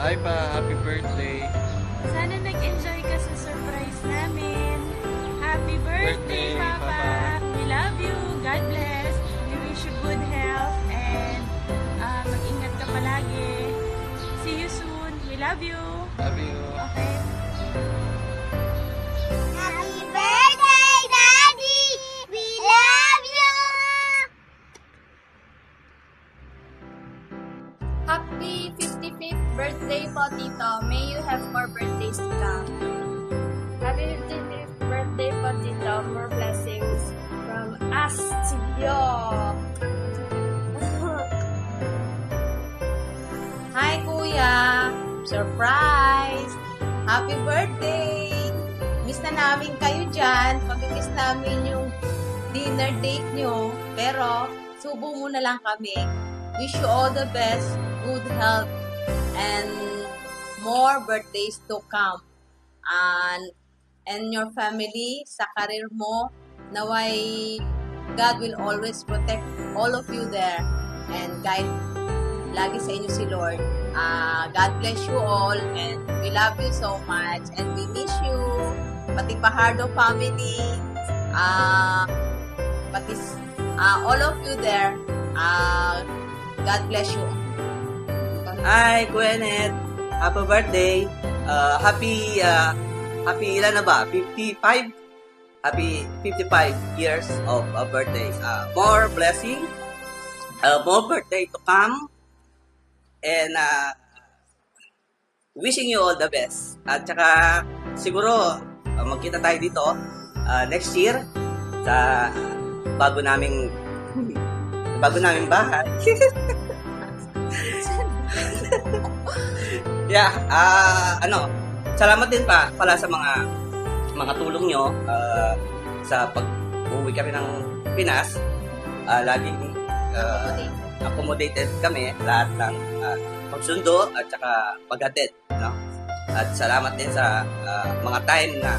Hi pa, happy birthday. Sana nag-enjoy ka sa surprise namin. Happy birthday, Birthday, Papa. Papa. We love you. God bless. We wish you good health and mag-ingat ka palagi. See you soon. We love you. Love you. Okay? Happy birthday, Daddy! We love you! Happy 55th birthday po, Tito. May you have more birthdays to come. Happy 55th birthday po, Tito. More blessings from us to you. Hi, Kuya! Surprise! Happy birthday! Miss na namin kayo dyan. Pag-miss namin yung dinner date nyo. Pero, subo muna lang kami. Wish you all the best, good health, and more birthdays to come. And your family, sa career mo, naway God will always protect all of you there and guide lagi sa inyo si Lord. God bless you all and we love you so much and we miss you. Pati Pajardo family, pati all of you there, God bless you. Hi, Gwenet. Happy birthday. Happy ilan na ba? 55? Happy 55 years of birthday. More blessing. More birthday to come. And wishing you all the best. At saka siguro magkita tayo dito next year sa bago naming bahay. Yeah, salamat din pala sa mga tulong nyo sa pag-uwi kami ng Pinas. Laging accommodated kami lahat ng pagsundo at saka paghatid, no? At salamat din sa mga time na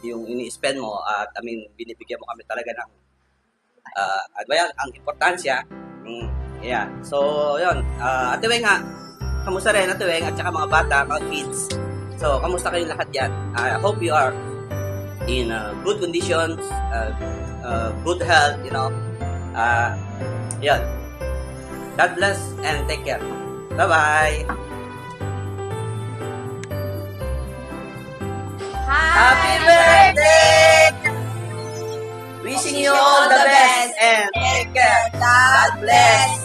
yung ini-spend mo at binibigyan mo kami talaga ng ang importansya. Yeah. So, yun. Ate Weng nga, kamusta rin Ate Weng at saka mga bata, mga kids. So, kamusta kayong lahat yan? I hope you are in good conditions, good health, you know. Yun. God bless and take care. Bye-bye. Happy birthday! Wishing you all the best and take care. God bless.